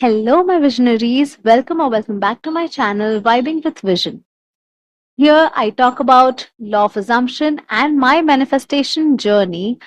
Hello, my visionaries. Welcome back to my channel, Vibing with Vision. Here I talk about law of assumption and my manifestation journey,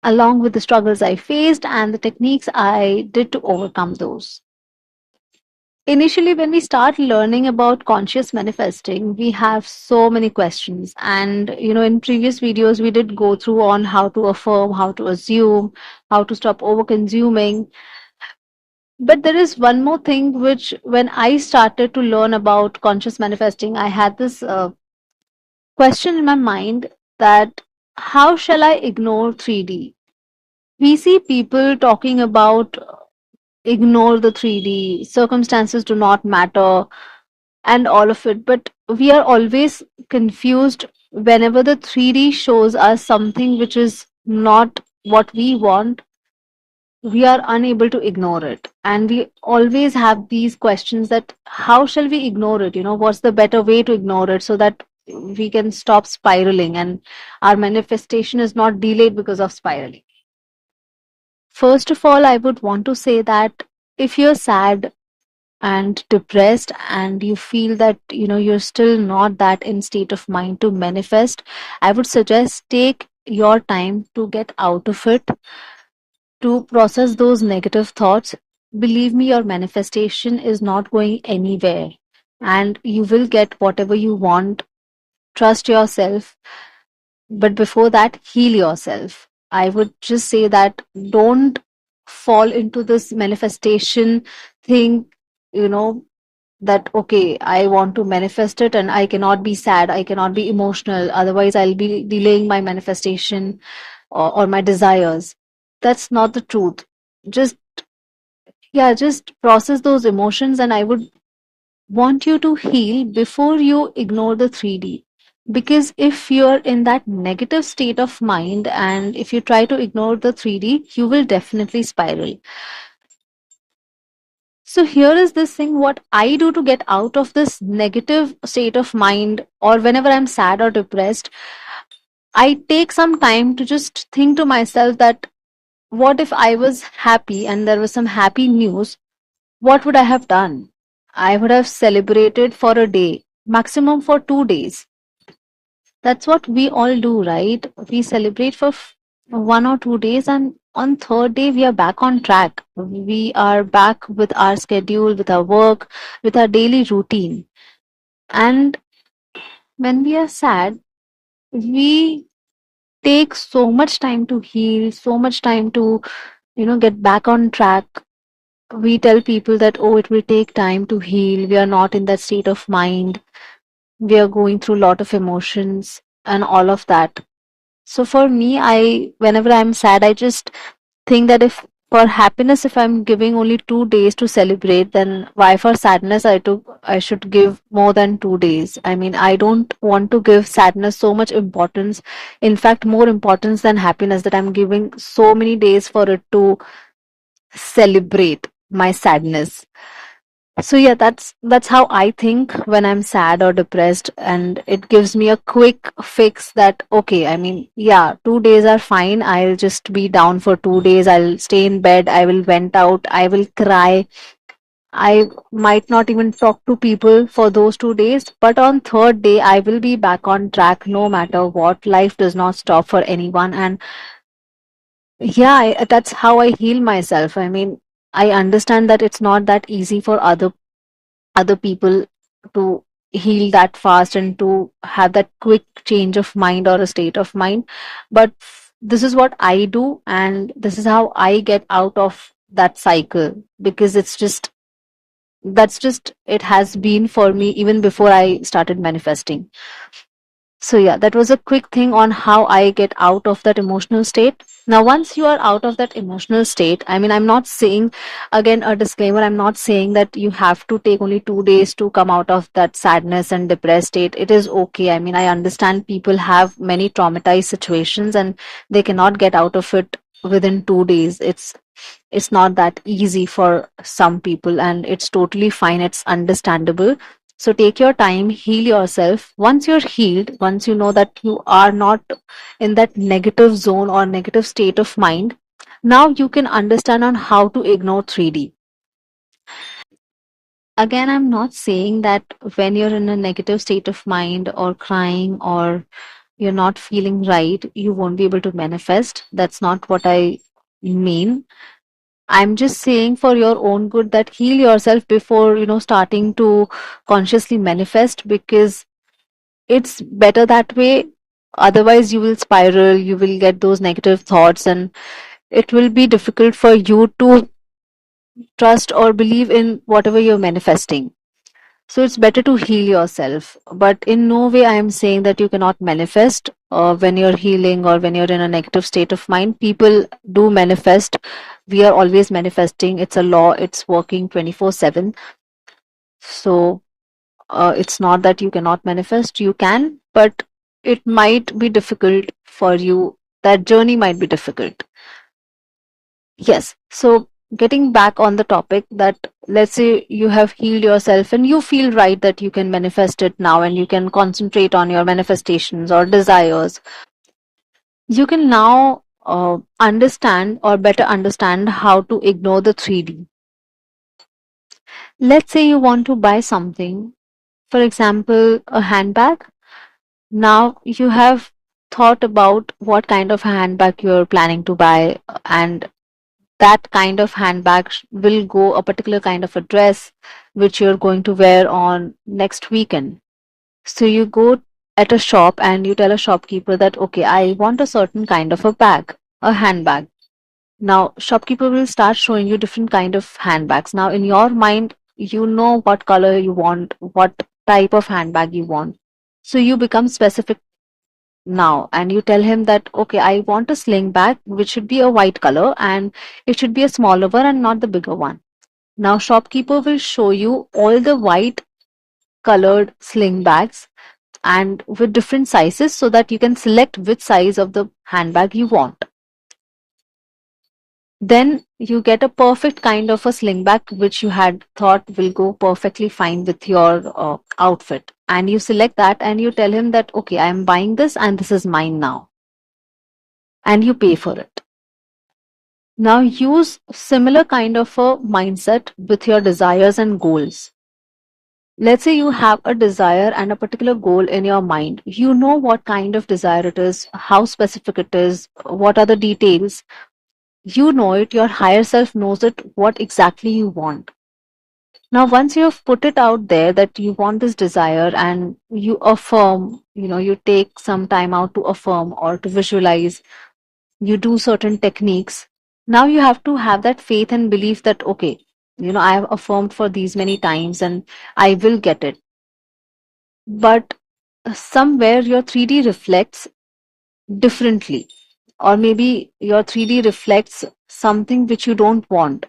along with the struggles I faced and the techniques I did to overcome those. Initially, when we start learning about conscious manifesting, we have so many questions. And, in previous videos, we did go through on how to affirm, how to assume, how to stop over consuming. But there is one more thing which, when I started to learn about conscious manifesting, I had this question in my mind that how shall I ignore 3D? We see people talking about ignore the 3D, circumstances do not matter, and all of it. But we are always confused whenever the 3D shows us something which is not what we want. We are unable to ignore it, and we always have these questions that how shall we ignore it, what's the better way to ignore it so that we can stop spiraling and our manifestation is not delayed because of spiraling. First of all, I would want to say that if you're sad and depressed and you feel that you're still not that in state of mind to manifest, I would suggest take your time to get out of it, to process those negative thoughts. Believe me, your manifestation is not going anywhere and you will get whatever you want. Trust yourself. But before that, heal yourself. I would just say that don't fall into this manifestation thing, you know, that okay, I want to manifest it and I cannot be sad, I cannot be emotional, otherwise I'll be delaying my manifestation or my desires. That's not the truth. Just yeah, just process those emotions, and I would want you to heal before you ignore the 3D. Because if you're in that negative state of mind and if you try to ignore the 3D, you will definitely spiral. So, here is this thing what I do to get out of this negative state of mind, or whenever I'm sad or depressed, I take some time to just think to myself that what if I was happy and there was some happy news? What would I have done? I would have celebrated for a day, maximum for 2 days. That's what we all do, right? We celebrate for 1 or 2 days, and on third day we are back on track. We are back with our schedule, with our work, with our daily routine. And when we are sad, we take so much time to heal, so much time to, get back on track. We tell people that, oh, it will take time to heal. We are not in that state of mind. We are going through a lot of emotions and all of that. So for me, whenever I'm sad, I just think that if for happiness, if I'm giving only 2 days to celebrate, then why for sadness I should give more than 2 days. I mean, I don't want to give sadness so much importance. In fact, more importance than happiness, that I'm giving so many days for it to celebrate my sadness. So yeah, that's how I think when I'm sad or depressed, and it gives me a quick fix that okay, I mean, yeah, 2 days are fine. I'll just be down for 2 days. I'll stay in bed. I will vent out. I will cry. I might not even talk to people for those 2 days, but on third day I will be back on track no matter what. Life does not stop for anyone, and yeah, that's how I heal myself. I mean, I understand that it's not that easy for other people to heal that fast and to have that quick change of mind or a state of mind, but this is what I do and this is how I get out of that cycle, because that's just it has been for me even before I started manifesting. So, yeah, that was a quick thing on how I get out of that emotional state. Now, once you are out of that emotional state, I mean, I'm not saying, again, a disclaimer, I'm not saying that you have to take only 2 days to come out of that sadness and depressed state. It is okay. I mean, I understand people have many traumatized situations and they cannot get out of it within 2 days. It's not that easy for some people, and it's totally fine. It's understandable. So take your time, heal yourself. Once you're healed, once you know that you are not in that negative zone or negative state of mind, now you can understand on how to ignore 3D. Again, I'm not saying that when you're in a negative state of mind or crying or you're not feeling right, you won't be able to manifest. That's not what I mean. I'm just saying for your own good that heal yourself before, starting to consciously manifest, because it's better that way. Otherwise, you will spiral, you will get those negative thoughts, and it will be difficult for you to trust or believe in whatever you're manifesting. So it's better to heal yourself. But in no way I am saying that you cannot manifest when you're healing or when you're in a negative state of mind. People do manifest. We are always manifesting. It's a law. It's working 24/7. So it's not that you cannot manifest. You can, but it might be difficult for you. That journey might be difficult. Yes. So getting back on the topic, that let's say you have healed yourself and you feel right that you can manifest it now and you can concentrate on your manifestations or desires. You can now understand or better understand how to ignore the 3D. Let's say you want to buy something, for example, a handbag. Now you have thought about what kind of handbag you're planning to buy, and that kind of handbag will go a particular kind of a dress which you're going to wear on next weekend. So you go at a shop and you tell a shopkeeper that, okay, I want a certain kind of a bag, a handbag. Now shopkeeper will start showing you different kind of handbags. Now in your mind, you know what color you want, what type of handbag you want. So you become specific now and you tell him that, okay, I want a sling bag which should be a white color and it should be a smaller one and not the bigger one. Now shopkeeper will show you all the white colored sling bags and with different sizes so that you can select which size of the handbag you want. Then you get a perfect kind of a sling bag which you had thought will go perfectly fine with your outfit, and you select that and you tell him that, okay, I am buying this and this is mine now, and you pay for it. Now use similar kind of a mindset with your desires and goals. Let's say you have a desire and a particular goal in your mind. You know what kind of desire it is, how specific it is, what are the details. You know it, your higher self knows it, what exactly you want. Now, once you have put it out there that you want this desire and you affirm, you take some time out to affirm or to visualize, you do certain techniques. Now you have to have that faith and belief that, okay, I have affirmed for these many times and I will get it. But somewhere your 3D reflects differently, or maybe your 3D reflects something which you don't want,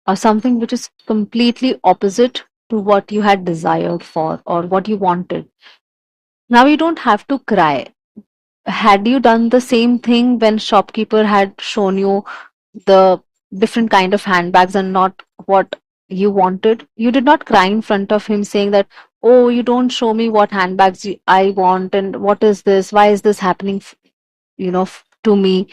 or something which is completely opposite to what you had desired for or what you wanted. Now you don't have to cry. Had you done the same thing when shopkeeper had shown you the different kind of handbags and not what you wanted, you did not cry in front of him saying that, oh, you don't show me what handbags I want, and what is this, why is this happening, to me.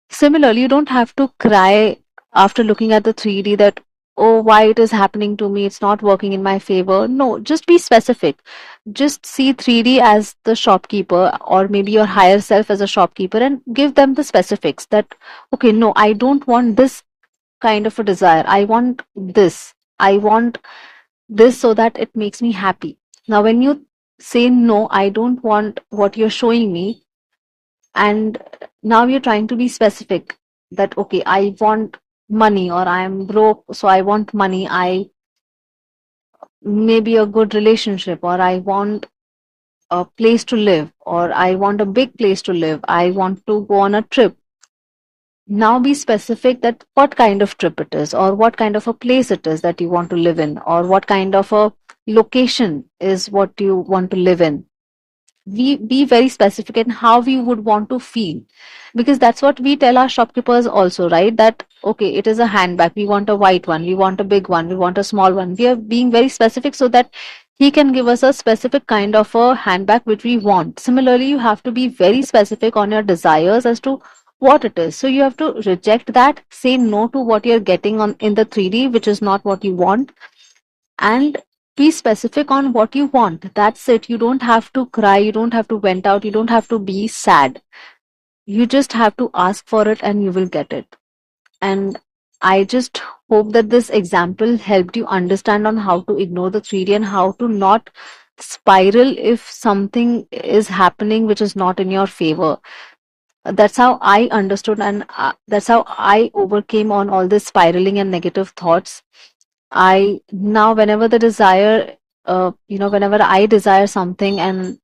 Similarly, you don't have to cry after looking at the 3D that, oh, why it is happening to me, it's not working in my favor. No, just be specific. Just see 3D as the shopkeeper, or maybe your higher self as a shopkeeper, and give them the specifics that, okay, no, I don't want this kind of a desire. I want this. I want this so that it makes me happy. Now, when you say, no, I don't want what you're showing me, and now you're trying to be specific that, okay, I want money, or I'm broke, so I want money. I maybe a good relationship, or I want a place to live, or I want a big place to live. I want to go on a trip. Now be specific that what kind of trip it is, or what kind of a place it is that you want to live in, or what kind of a location is what you want to live in. We be very specific in how we would want to feel, because that's what we tell our shopkeepers also, right? That, okay, it is a handbag, we want a white one, we want a big one, we want a small one. We are being very specific so that he can give us a specific kind of a handbag which we want. Similarly, you have to be very specific on your desires as to what it is. So you have to reject that, say no to what you're getting on in the 3D, which is not what you want. and be specific on what you want. That's it. You don't have to cry, you don't have to vent out, you don't have to be sad. You just have to ask for it and you will get it. And I just hope that this example helped you understand on how to ignore the 3D and how to not spiral if something is happening which is not in your favor. That's how I understood, and that's how I overcame on all this spiraling and negative thoughts. I now, whenever the desire, whenever I desire something and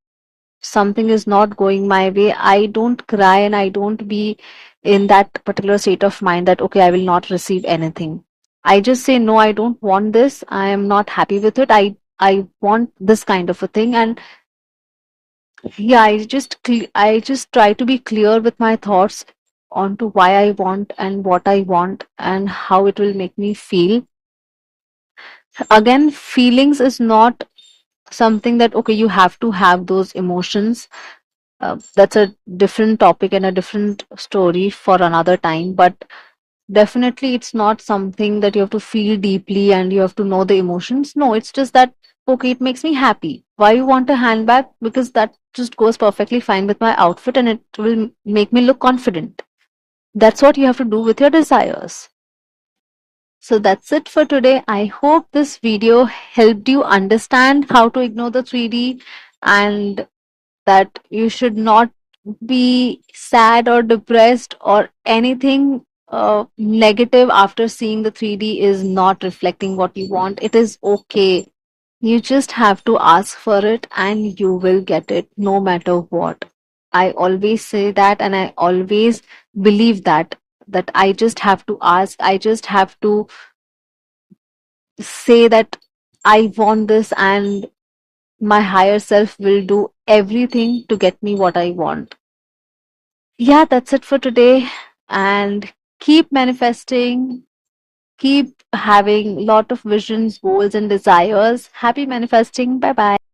something is not going my way, I don't cry and I don't be in that particular state of mind that, okay, I will not receive anything. I just say, no, I don't want this. I am not happy with it. I want this kind of a thing. And yeah, I just try to be clear with my thoughts onto why I want and what I want and how it will make me feel. Again, feelings is not something that, okay, you have to have those emotions. That's a different topic and a different story for another time. But definitely, it's not something that you have to feel deeply and you have to know the emotions. No, it's just that, okay, it makes me happy. Why you want a handbag? Because that just goes perfectly fine with my outfit and it will make me look confident. That's what you have to do with your desires. So that's it for today. I hope this video helped you understand how to ignore the 3D and that you should not be sad or depressed or anything negative after seeing the 3D is not reflecting what you want. It is okay. You just have to ask for it and you will get it no matter what. I always say that and I always believe that I just have to ask. I just have to say that I want this and my higher self will do everything to get me what I want. Yeah, that's it for today. And keep manifesting, keep having lot of visions, goals, and desires. Happy manifesting. Bye bye.